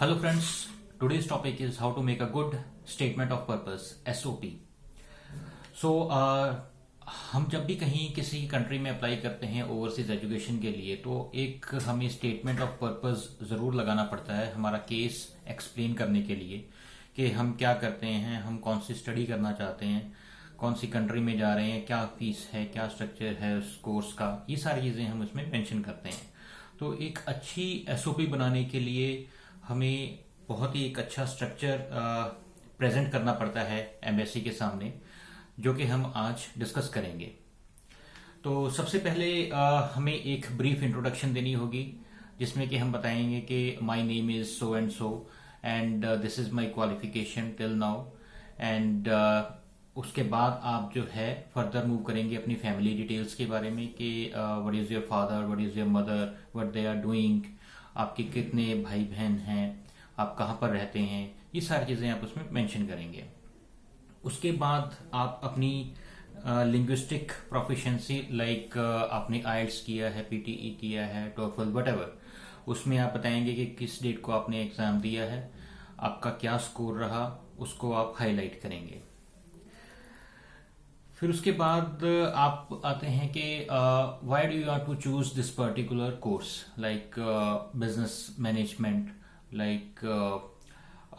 Hello friends, today's topic is how to make a good statement of purpose SOP. So हम जब भी कहीं किसी कंट्री में अप्लाई करते हैं ओवरसीज एजुकेशन के लिए तो एक हमें स्टेटमेंट ऑफ पर्पस ज़रूर लगाना पड़ता है हमारा केस एक्सप्लेन करने के लिए कि हम क्या करते हैं, हम कौन सी स्टडी करना चाहते हैं, कौन सी कंट्री में जा रहे हैं, क्या फीस है, क्या स्ट्रक्चर है उस कोर्स का, ये सारी चीज़ें हम उसमें मेंशन करते हैं। तो एक अच्छी एसओपी बनाने के लिए हमें बहुत ही एक अच्छा स्ट्रक्चर प्रेजेंट करना पड़ता है एम्बेसी के सामने, जो कि हम आज डिस्कस करेंगे। तो सबसे पहले हमें एक ब्रीफ इंट्रोडक्शन देनी होगी जिसमें कि हम बताएंगे कि my name is so and this is my qualification till now and उसके बाद आप जो है फर्दर मूव करेंगे अपनी फैमिली डिटेल्स के बारे में कि what is your father, what is your mother, what they are doing, आपके कितने भाई बहन हैं, आप कहाँ पर रहते हैं, ये सारी चीज़ें आप उसमें मेंशन करेंगे। उसके बाद आप अपनी लिंग्विस्टिक प्रोफिशिएंसी लाइक आपने आइल्स किया है, पीटीई किया है, टोफल व्हाटएवर, उसमें आप बताएंगे कि किस डेट को आपने एग्जाम दिया है, आपका क्या स्कोर रहा, उसको आप हाईलाइट करेंगे। फिर उसके बाद आप आते हैं कि why do you want to choose this particular course like business management, like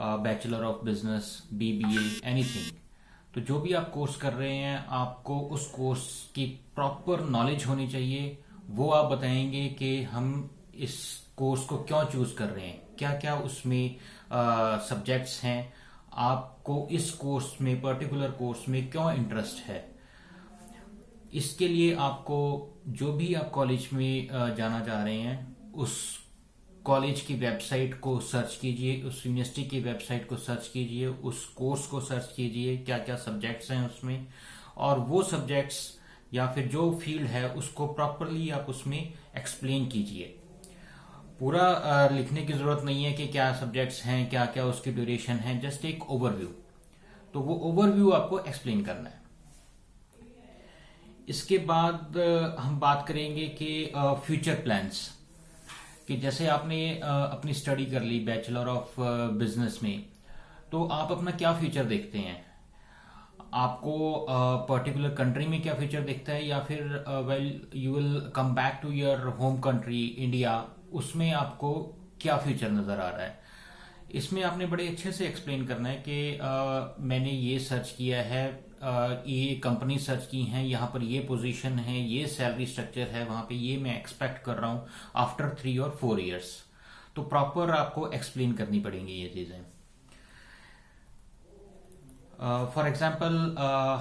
bachelor of business, BBA, anything. तो जो भी आप कोर्स कर रहे हैं आपको उस कोर्स की प्रॉपर नॉलेज होनी चाहिए। वो आप बताएंगे कि हम इस कोर्स को क्यों चूज कर रहे हैं, क्या क्या उसमें सब्जेक्ट्स हैं, आपको इस कोर्स में, पर्टिकुलर कोर्स में क्यों इंटरेस्ट है। इसके लिए आपको जो भी आप कॉलेज में जाना चाह रहे हैं उस कॉलेज की वेबसाइट को सर्च कीजिए, उस यूनिवर्सिटी की वेबसाइट को सर्च कीजिए, उस कोर्स को सर्च कीजिए, क्या क्या सब्जेक्ट्स हैं उसमें, और वो सब्जेक्ट्स या फिर जो फील्ड है उसको प्रॉपरली आप उसमें एक्सप्लेन कीजिए। पूरा लिखने की जरूरत नहीं है कि क्या सब्जेक्ट्स हैं, क्या क्या उसकी ड्यूरेशन है, जस्ट एक ओवरव्यू। तो वो ओवरव्यू आपको एक्सप्लेन करना है। इसके बाद हम बात करेंगे कि फ्यूचर प्लान्स, कि जैसे आपने अपनी स्टडी कर ली बैचलर ऑफ बिजनेस में, तो आप अपना क्या फ्यूचर देखते हैं, आपको पर्टिकुलर कंट्री में क्या फ्यूचर दिखता है, या फिर well you will come back to your home country India, उसमें आपको क्या फ्यूचर नजर आ रहा है। इसमें आपने बड़े अच्छे से एक्सप्लेन करना है कि मैंने ये सर्च किया है, ये कंपनी सर्च की हैं, यहाँ पर ये पोजीशन है, ये सैलरी स्ट्रक्चर है, वहाँ पे ये मैं एक्सपेक्ट कर रहा हूँ आफ्टर 3 और 4 ईयर्स। तो प्रॉपर आपको एक्सप्लेन करनी पड़ेंगी ये चीज़ें। फॉर एग्जाम्पल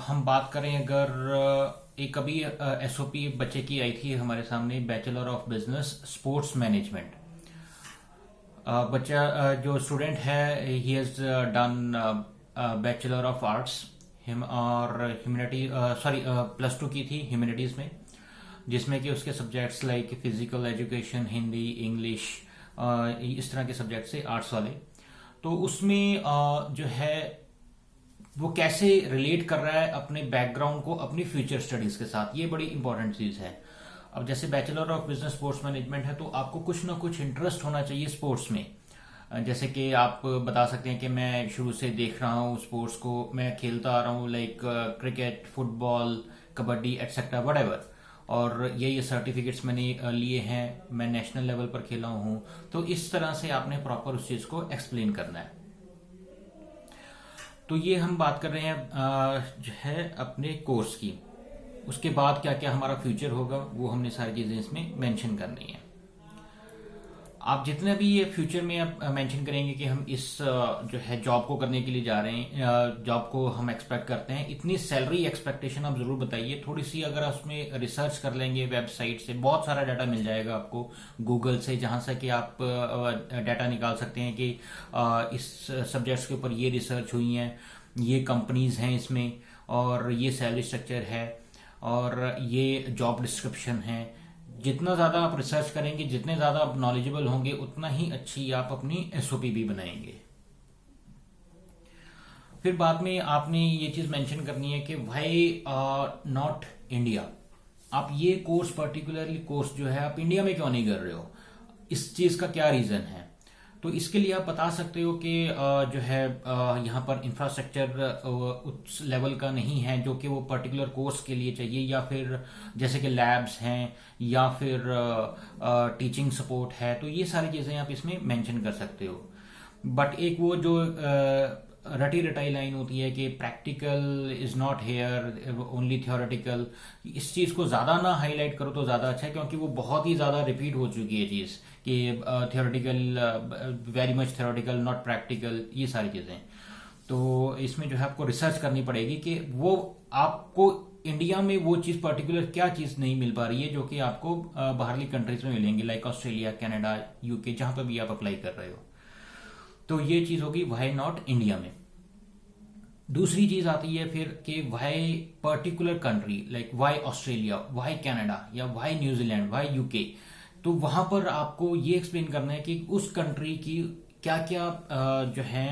हम बात करें, अगर एक अभी एसओपी बच्चे की आई थी हमारे सामने, bachelor of business sports management. बच्चा जो स्टूडेंट है he has done bachelor of arts और ह्यूमैनिटी, +2 की थी ह्यूमैनिटीज में, जिसमें कि उसके subjects like physical education, Hindi, English, इस तरह के सब्जेक्ट से आर्ट्स वाले। तो उसमें जो है वो कैसे रिलेट कर रहा है अपने बैकग्राउंड को अपनी फ्यूचर स्टडीज के साथ, ये बड़ी इंपॉर्टेंट चीज है। अब जैसे bachelor of business sports management है तो आपको कुछ ना कुछ इंटरेस्ट होना चाहिए स्पोर्ट्स में। जैसे कि आप बता सकते हैं कि मैं शुरू से देख रहा हूँ स्पोर्ट्स को, मैं खेलता आ रहा हूँ like cricket, football, kabaddi etcetera whatever, और ये सर्टिफिकेट्स मैंने लिए हैं, मैं नेशनल लेवल पर खेला हूँ। तो इस तरह से आपने प्रॉपर उस चीज को एक्सप्लेन करना है। तो ये हम बात कर रहे हैं जो है अपने कोर्स की। उसके बाद क्या क्या हमारा फ्यूचर होगा वो हमने सारी चीजें इसमें मेंशन करनी है। आप जितने भी ये फ्यूचर में आप मेंशन करेंगे कि हम इस जो है जॉब को करने के लिए जा रहे हैं, जॉब को हम एक्सपेक्ट करते हैं, इतनी सैलरी एक्सपेक्टेशन आप जरूर बताइए। थोड़ी सी अगर आप उसमें रिसर्च कर लेंगे, वेबसाइट से बहुत सारा डाटा मिल जाएगा आपको, गूगल से, जहां से कि आप डाटा निकाल सकते हैं कि इस सब्जेक्ट्स के ऊपर ये रिसर्च हुई है, ये कंपनीज हैं इसमें, और ये सैलरी स्ट्रक्चर है, और ये जॉब डिस्क्रिप्शन है। जितना ज्यादा आप रिसर्च करेंगे, जितने ज्यादा आप नॉलेजेबल होंगे, उतना ही अच्छी आप अपनी एसओपी भी बनाएंगे। फिर बाद में आपने ये चीज मेंशन करनी है कि व्हाई नॉट इंडिया। आप ये कोर्स, पर्टिकुलरली कोर्स जो है आप इंडिया में क्यों नहीं कर रहे हो, इस चीज का क्या रीजन है। तो इसके लिए आप बता सकते हो कि जो है यहाँ पर इंफ्रास्ट्रक्चर उस लेवल का नहीं है जो कि वो पर्टिकुलर कोर्स के लिए चाहिए, या फिर जैसे कि लैब्स हैं या फिर टीचिंग सपोर्ट है, तो ये सारी चीज़ें आप इसमें मेंशन कर सकते हो। बट एक वो जो रटी रटाई लाइन होती है कि practical is not here only theoretical, इस चीज़ को ज़्यादा ना हाईलाइट करो तो ज़्यादा अच्छा है, क्योंकि वो बहुत ही ज़्यादा रिपीट हो चुकी है चीज़ कि theoretical, very much theoretical not practical, ये सारी चीज़ें। तो इसमें जो है आपको रिसर्च करनी पड़ेगी कि वो आपको इंडिया में वो चीज़ पर्टिकुलर क्या चीज़ नहीं मिल पा रही है जो कि आपको बाहरली कंट्रीज में मिलेंगी, लाइक ऑस्ट्रेलिया, कनाडा, यूके, जहां पर भी आप अप्लाई कर रहे हो। तो ये चीज़ होगी वाई नॉट इंडिया में। दूसरी चीज आती है फिर कि why particular country, like why Australia, why Canada, या वाई न्यूजीलैंड, वाई यूके। तो वहां पर आपको ये एक्सप्लेन करना है कि उस कंट्री की क्या क्या जो है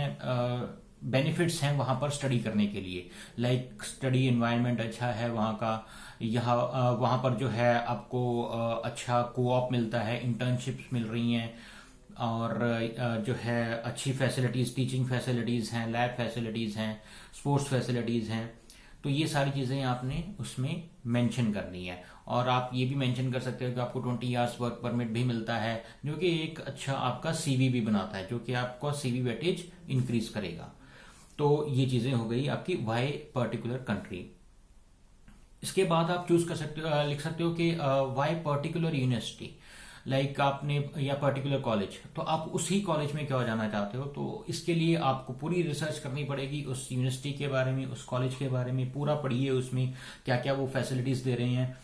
बेनिफिट्स हैं वहां पर स्टडी करने के लिए, लाइक स्टडी एनवायरनमेंट अच्छा है वहां का, यहाँ वहां पर जो है आपको अच्छा कोऑप मिलता है, इंटर्नशिप्स मिल रही हैं, और जो है अच्छी फैसिलिटीज, टीचिंग फैसिलिटीज हैं, लैब फैसिलिटीज हैं, स्पोर्ट्स फैसिलिटीज हैं। तो ये सारी चीजें आपने उसमें मेंशन करनी है। और आप ये भी मेंशन कर सकते हो कि आपको 20 आवर्स वर्क परमिट भी मिलता है, जो कि एक अच्छा आपका सीवी भी बनाता है, जो कि आपका सीवी वेटेज इंक्रीज करेगा। तो ये चीजें हो गई आपकी वाई पर्टिकुलर कंट्री। इसके बाद आप चूज कर सकते हो, लिख सकते हो कि वाई पर्टिकुलर यूनिवर्सिटी, लाइक आपने, या पर्टिकुलर कॉलेज, तो आप उसी कॉलेज में क्यों जाना चाहते हो। तो इसके लिए आपको पूरी रिसर्च करनी पड़ेगी उस यूनिवर्सिटी के बारे में, उस कॉलेज के बारे में, पूरा पढ़िए उसमें क्या क्या वो फैसिलिटीज दे रहे हैं,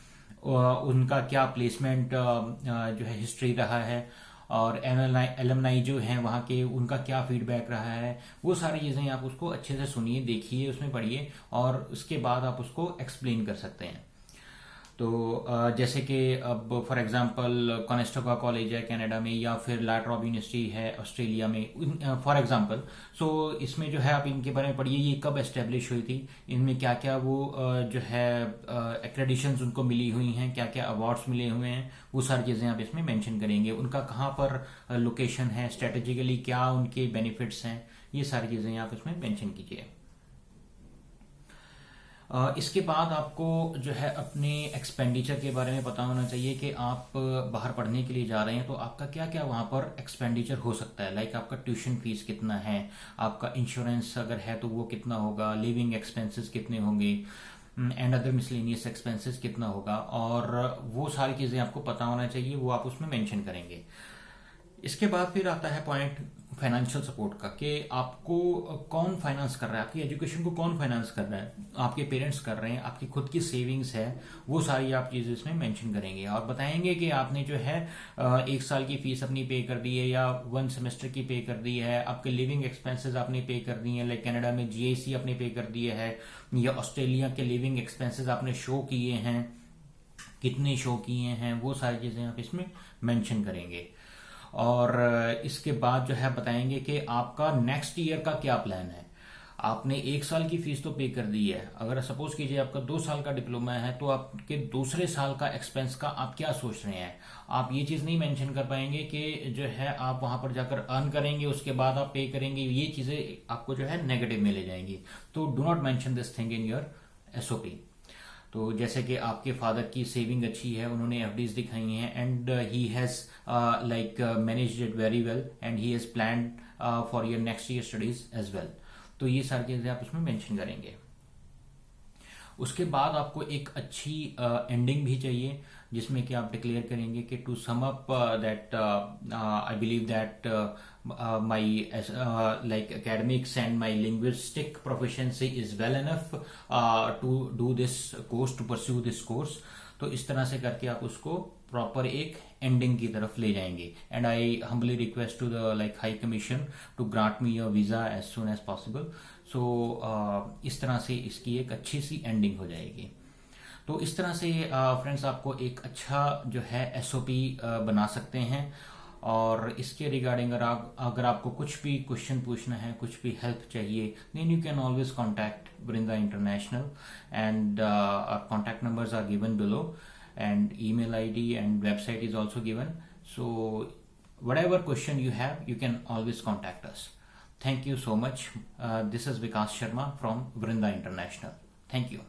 उनका क्या प्लेसमेंट जो है हिस्ट्री रहा है, और एलमनाई जो हैं वहाँ के, उनका क्या फीडबैक रहा है, वो सारी चीज़ें आप उसको अच्छे से सुनिए, देखिए, उसमें पढ़िए, और उसके बाद आप उसको एक्सप्लेन कर सकते हैं। तो जैसे कि अब फॉर एग्जांपल कॉनेस्टोगा कॉलेज है कनाडा में, या फिर ला ट्रॉब यूनिवर्सिटी है ऑस्ट्रेलिया में, फॉर एग्जांपल। सो इसमें जो है आप इनके बारे में पढ़िए, ये कब एस्टेब्लिश हुई थी, इनमें क्या क्या वो जो है एक्रेडिशंस उनको मिली हुई हैं, क्या क्या अवार्ड्स मिले हुए हैं, वो सारी चीज़ें आप इसमें मेंशन करेंगे। उनका कहाँ पर लोकेशन है, स्ट्रेटेजिकली क्या उनके बेनिफिट्स हैं, ये सारी चीज़ें आप इसमें मेंशन कीजिए। इसके बाद आपको जो है अपने एक्सपेंडिचर के बारे में पता होना चाहिए कि आप बाहर पढ़ने के लिए जा रहे हैं तो आपका क्या क्या वहाँ पर एक्सपेंडिचर हो सकता है, लाइक आपका ट्यूशन फीस कितना है, आपका इंश्योरेंस अगर है तो वो कितना होगा, लिविंग एक्सपेंसेस कितने होंगे, एंड अदर मिसलेनियस एक्सपेंसेस कितना होगा, और वो सारी चीज़ें आपको पता होना चाहिए, वो आप उसमें मेंशन करेंगे। इसके बाद फिर आता है पॉइंट फाइनेंशियल सपोर्ट का, कि आपको कौन फाइनेंस कर रहा है, आपकी एजुकेशन को कौन फाइनेंस कर रहा है, आपके पेरेंट्स कर रहे हैं, आपकी खुद की सेविंग्स है, वो सारी आप चीज़ें इसमें मेंशन करेंगे, और बताएंगे कि आपने जो है 1 साल की फीस अपनी पे कर दी है, या 1 सेमेस्टर की पे कर दी है, आपके लिविंग एक्सपेंसेस आपने पे कर दी है, लाइक कनाडा में जीआईसी आपने पे कर दिए है, या ऑस्ट्रेलिया के लिविंग एक्सपेंसेस आपने शो किए हैं, कितने शो किए हैं, वो सारी चीज़ें आप इसमें मेंशन करेंगे। और इसके बाद जो है बताएंगे कि आपका नेक्स्ट ईयर का क्या प्लान है। आपने 1 साल की फीस तो पे कर दी है, अगर सपोज कीजिए आपका 2 साल का डिप्लोमा है तो आपके दूसरे साल का एक्सपेंस का आप क्या सोच रहे हैं। आप ये चीज़ नहीं मेंशन कर पाएंगे कि जो है आप वहां पर जाकर अर्न करेंगे उसके बाद आप पे करेंगे, ये चीज़ें आपको जो है नेगेटिव में ले जाएंगी। तो do not mention this thing in your SOP. तो जैसे कि आपके फादर की सेविंग अच्छी है, उन्होंने एफडीज दिखाई हैं, and he has like managed it very well, and he has planned for your next year studies as well. तो ये सारी चीजें आप उसमें मेंशन करेंगे। उसके बाद आपको एक अच्छी एंडिंग भी चाहिए, जिसमें कि आप डिक्लेयर करेंगे कि to sum up that I believe that my like academics and my linguistic proficiency is well enough to do this course, to pursue this course। तो इस तरह से करके आप उसको प्रॉपर एक एंडिंग की तरफ ले जाएंगे। And I humbly request to the like high commission to grant me your visa as soon as possible. So इस तरह से इसकी एक अच्छी सी एंडिंग हो जाएगी। तो इस तरह से फ्रेंड्स आपको एक अच्छा जो है एसओपी बना सकते हैं। और इसके रिगार्डिंग अगर आपको कुछ भी क्वेश्चन पूछना है, कुछ भी हेल्प चाहिए, then you can always contact Vrinda international, and our contact numbers are given below, and email ID and website is also given. So whatever question you have, you can always contact us. Thank you so much. This is Vikas Sharma from Vrinda International. Thank you.